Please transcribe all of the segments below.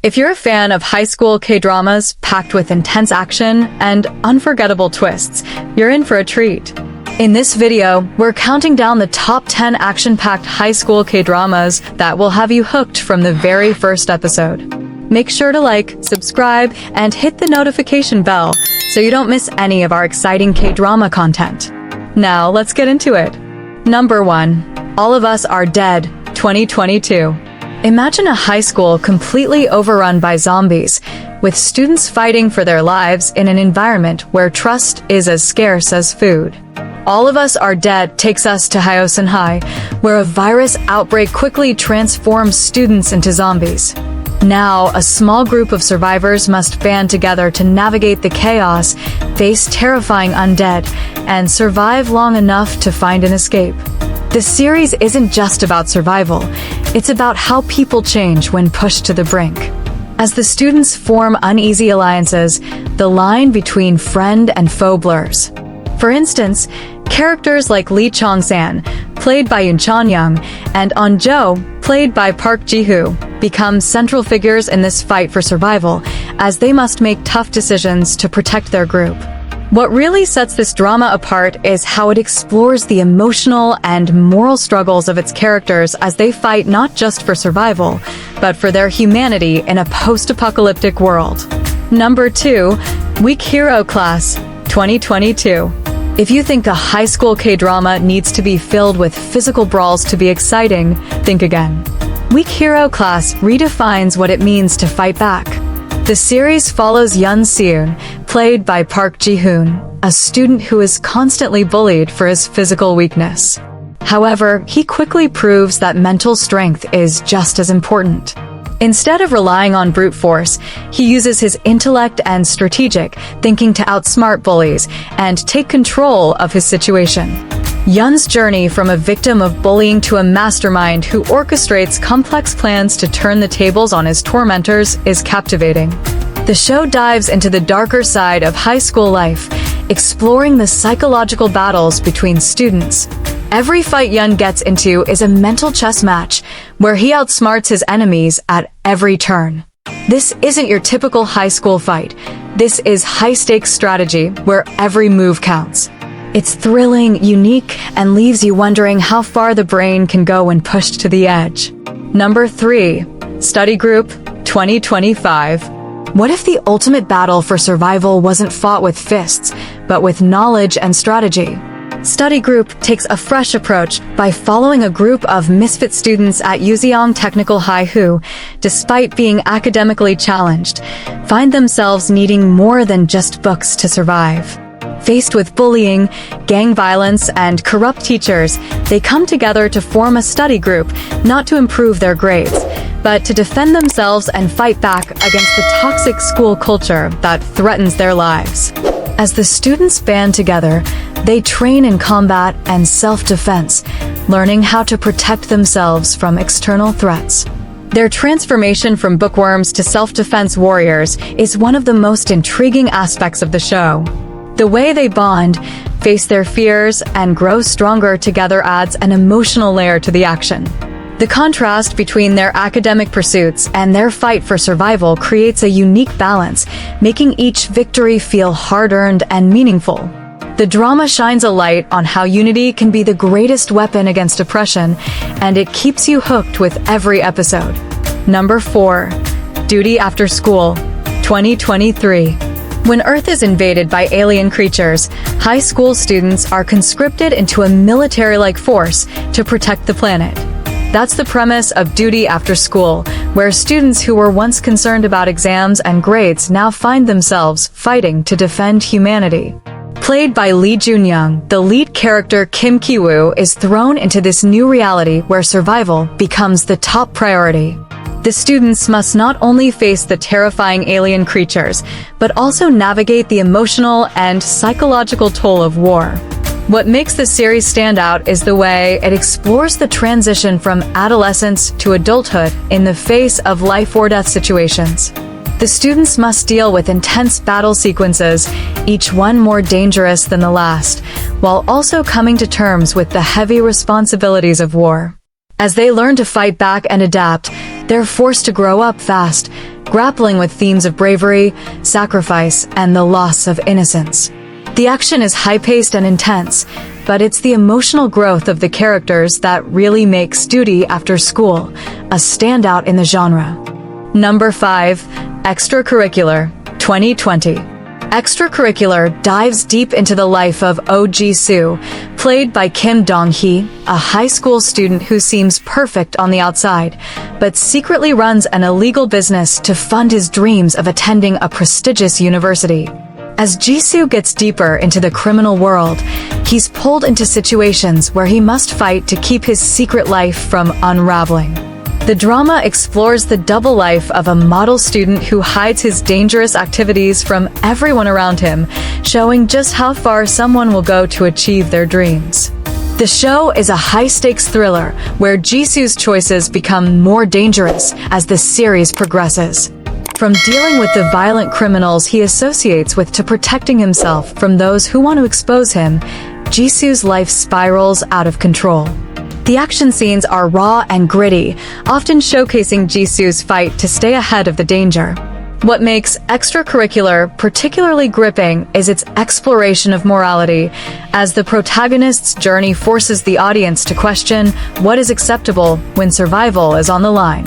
If you're a fan of high school K-dramas packed with intense action and unforgettable twists, you're in for a treat. In this video, we're counting down the top 10 action-packed high school K-dramas that will have you hooked from the very first episode. Make sure to like, subscribe, and hit the notification bell so you don't miss any of our exciting K-drama content. Now, let's get into it. Number 1. All of Us Are Dead, 2022. Imagine a high school completely overrun by zombies, with students fighting for their lives in an environment where trust is as scarce as food. All of Us Are Dead takes us to Hyosun High, where a virus outbreak quickly transforms students into zombies. Now, a small group of survivors must band together to navigate the chaos, face terrifying undead, and survive long enough to find an escape. The series isn't just about survival, it's about how people change when pushed to the brink. As the students form uneasy alliances, the line between friend and foe blurs. For instance, characters like Lee Chong-san, played by Joon-young, and On-jo, played by Park Ji-hoon, become central figures in this fight for survival, as they must make tough decisions to protect their group. What really sets this drama apart is how it explores the emotional and moral struggles of its characters as they fight not just for survival, but for their humanity in a post-apocalyptic world. Number 2. Weak Hero Class, 2022. If you think a high school K-drama needs to be filled with physical brawls to be exciting, think again. Weak Hero Class redefines what it means to fight back. The series follows Ye-eun, played by Park Ji-hoon, a student who is constantly bullied for his physical weakness. However, he quickly proves that mental strength is just as important. Instead of relying on brute force, he uses his intellect and strategic thinking to outsmart bullies and take control of his situation. Yeun's journey from a victim of bullying to a mastermind who orchestrates complex plans to turn the tables on his tormentors is captivating. The show dives into the darker side of high school life, exploring the psychological battles between students. Every fight Yeun gets into is a mental chess match, where he outsmarts his enemies at every turn. This isn't your typical high school fight. This is high-stakes strategy, where every move counts. It's thrilling, unique, and leaves you wondering how far the brain can go when pushed to the edge. Number 3. Study Group, 2025. What if the ultimate battle for survival wasn't fought with fists, but with knowledge and strategy? Study Group takes a fresh approach by following a group of misfit students at Joon-young Technical High who, despite being academically challenged, find themselves needing more than just books to survive. Faced with bullying, gang violence, and corrupt teachers, they come together to form a study group, not to improve their grades, but to defend themselves and fight back against the toxic school culture that threatens their lives. As the students band together, they train in combat and self-defense, learning how to protect themselves from external threats. Their transformation from bookworms to self-defense warriors is one of the most intriguing aspects of the show. The way they bond, face their fears, and grow stronger together adds an emotional layer to the action. The contrast between their academic pursuits and their fight for survival creates a unique balance, making each victory feel hard-earned and meaningful. The drama shines a light on how unity can be the greatest weapon against oppression, and it keeps you hooked with every episode. Number 4. Duty After School, 2023. When Earth is invaded by alien creatures, high school students are conscripted into a military-like force to protect the planet. That's the premise of Duty After School, where students who were once concerned about exams and grades now find themselves fighting to defend humanity. Played by Lee Joon-young, the lead character Kim Ki-woo is thrown into this new reality where survival becomes the top priority. The students must not only face the terrifying alien creatures, but also navigate the emotional and psychological toll of war. What makes the series stand out is the way it explores the transition from adolescence to adulthood in the face of life-or-death situations. The students must deal with intense battle sequences, each one more dangerous than the last, while also coming to terms with the heavy responsibilities of war. As they learn to fight back and adapt, they're forced to grow up fast, grappling with themes of bravery, sacrifice, and the loss of innocence. The action is high-paced and intense, but it's the emotional growth of the characters that really makes Duty After School a standout in the genre. Number 5. Extracurricular, 2020. Extracurricular dives deep into the life of Oh Ji-soo, played by Kim Dong-hee, a high school student who seems perfect on the outside, but secretly runs an illegal business to fund his dreams of attending a prestigious university. As Ji-soo gets deeper into the criminal world, he's pulled into situations where he must fight to keep his secret life from unraveling. The drama explores the double life of a model student who hides his dangerous activities from everyone around him, showing just how far someone will go to achieve their dreams. The show is a high-stakes thriller where Ji-soo's choices become more dangerous as the series progresses. From dealing with the violent criminals he associates with to protecting himself from those who want to expose him, Ji-soo's life spirals out of control. The action scenes are raw and gritty, often showcasing Ji-soo's fight to stay ahead of the danger. What makes Extracurricular particularly gripping is its exploration of morality, as the protagonist's journey forces the audience to question what is acceptable when survival is on the line.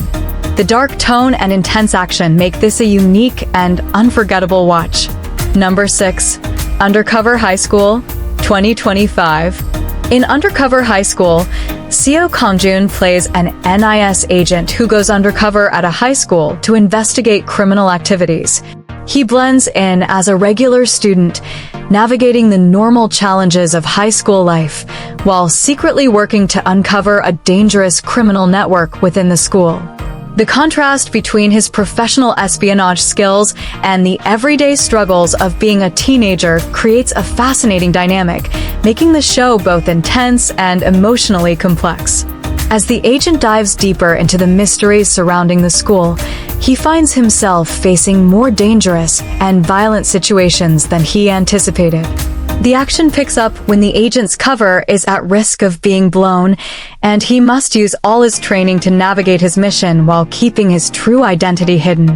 The dark tone and intense action make this a unique and unforgettable watch. Number 6. Undercover High School, 2025. In Undercover High School, Seo Kang-joon plays an NIS agent who goes undercover at a high school to investigate criminal activities. He blends in as a regular student, navigating the normal challenges of high school life, while secretly working to uncover a dangerous criminal network within the school. The contrast between his professional espionage skills and the everyday struggles of being a teenager creates a fascinating dynamic, making the show both intense and emotionally complex. As the agent dives deeper into the mysteries surrounding the school, he finds himself facing more dangerous and violent situations than he anticipated. The action picks up when the agent's cover is at risk of being blown, and he must use all his training to navigate his mission while keeping his true identity hidden.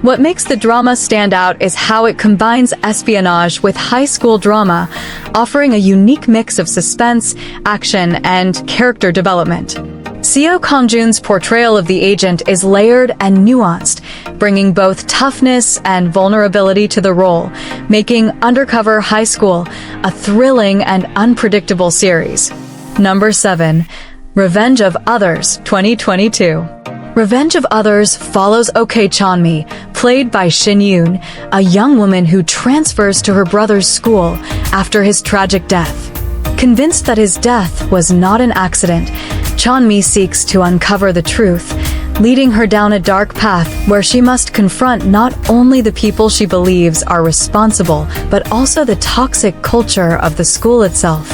What makes the drama stand out is how it combines espionage with high school drama, offering a unique mix of suspense, action, and character development. Seo Kang-joon's portrayal of the agent is layered and nuanced, bringing both toughness and vulnerability to the role, making Undercover High School a thrilling and unpredictable series. Number 7. Revenge of Others, 2022. Revenge of Others follows Ok Chanmi, played by Shin-yoon, a young woman who transfers to her brother's school after his tragic death. Convinced that his death was not an accident, Chanmi seeks to uncover the truth, leading her down a dark path where she must confront not only the people she believes are responsible, but also the toxic culture of the school itself.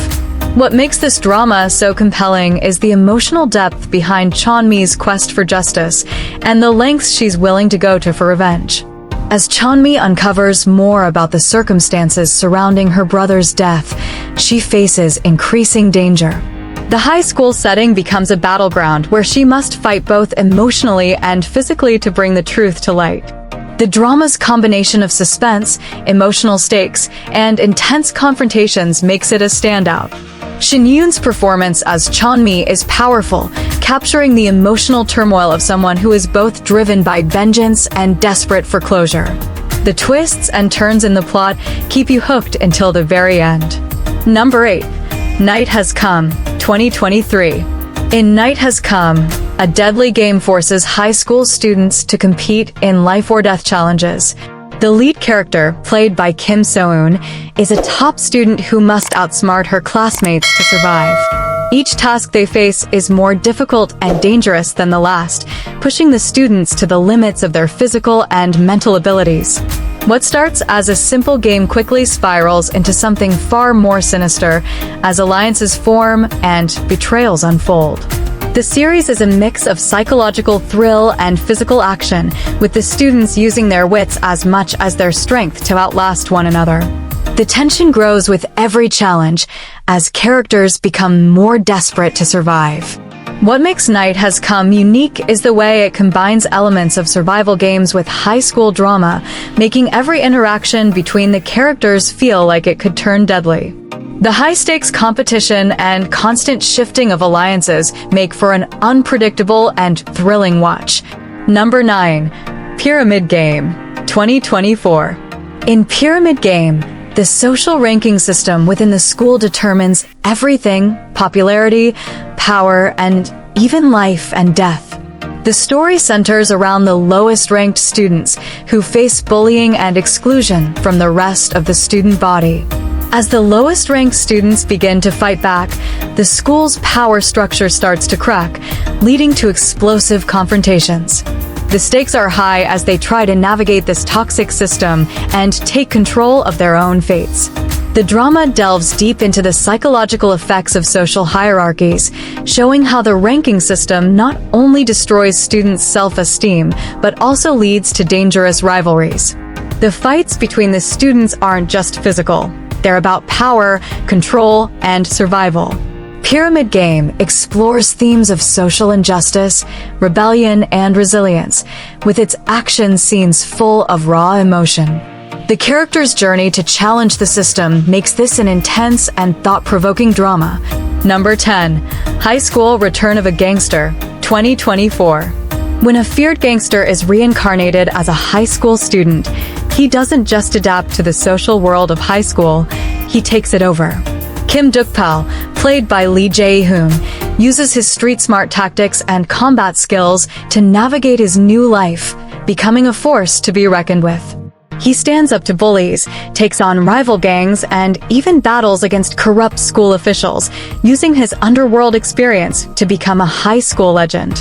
What makes this drama so compelling is the emotional depth behind Chanmi's quest for justice and the lengths she's willing to go to for revenge. As Chanmi uncovers more about the circumstances surrounding her brother's death, she faces increasing danger. The high school setting becomes a battleground where she must fight both emotionally and physically to bring the truth to light. The drama's combination of suspense, emotional stakes, and intense confrontations makes it a standout. Shin-yoon's performance as Chanmi is powerful, capturing the emotional turmoil of someone who is both driven by vengeance and desperate for closure. The twists and turns in the plot keep you hooked until the very end. Number 8. Night Has Come, 2023. In Night Has Come, a deadly game forces high school students to compete in life-or-death challenges. The lead character, played by Kim So-eun, is a top student who must outsmart her classmates to survive. Each task they face is more difficult and dangerous than the last, pushing the students to the limits of their physical and mental abilities. What starts as a simple game quickly spirals into something far more sinister as alliances form and betrayals unfold. The series is a mix of psychological thrill and physical action, with the students using their wits as much as their strength to outlast one another. The tension grows with every challenge as characters become more desperate to survive. What makes Night Has Come unique is the way it combines elements of survival games with high school drama, making every interaction between the characters feel like it could turn deadly. The high-stakes competition and constant shifting of alliances make for an unpredictable and thrilling watch. Number 9. Pyramid Game, 2024. In Pyramid Game, the social ranking system within the school determines everything: popularity, power, and even life and death. The story centers around the lowest-ranked students who face bullying and exclusion from the rest of the student body. As the lowest-ranked students begin to fight back, the school's power structure starts to crack, leading to explosive confrontations. The stakes are high as they try to navigate this toxic system and take control of their own fates. The drama delves deep into the psychological effects of social hierarchies, showing how the ranking system not only destroys students' self-esteem, but also leads to dangerous rivalries. The fights between the students aren't just physical. They're about power, control, and survival. Pyramid Game explores themes of social injustice, rebellion, and resilience, with its action scenes full of raw emotion. The character's journey to challenge the system makes this an intense and thought-provoking drama. Number 10. High School Return of a Gangster, 2024. When a feared gangster is reincarnated as a high school student, he doesn't just adapt to the social world of high school, he takes it over. Kim Duk-pal, played by Lee Jae-hoon, uses his street-smart tactics and combat skills to navigate his new life, becoming a force to be reckoned with. He stands up to bullies, takes on rival gangs, and even battles against corrupt school officials, using his underworld experience to become a high school legend.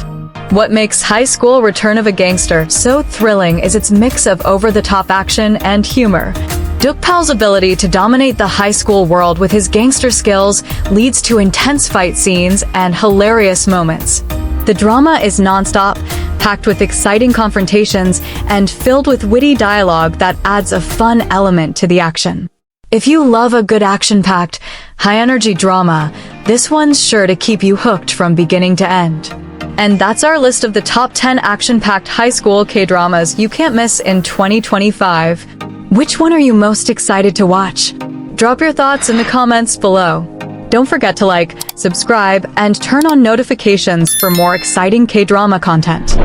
What makes High School Return of a Gangster so thrilling is its mix of over-the-top action and humor. Duk-pal's ability to dominate the high school world with his gangster skills leads to intense fight scenes and hilarious moments. The drama is nonstop, packed with exciting confrontations, and filled with witty dialogue that adds a fun element to the action. If you love a good action-packed, high-energy drama, this one's sure to keep you hooked from beginning to end. And that's our list of the top 10 action-packed high school K-dramas you can't miss in 2025. Which one are you most excited to watch? Drop your thoughts in the comments below. Don't forget to like, subscribe, and turn on notifications for more exciting K-drama content.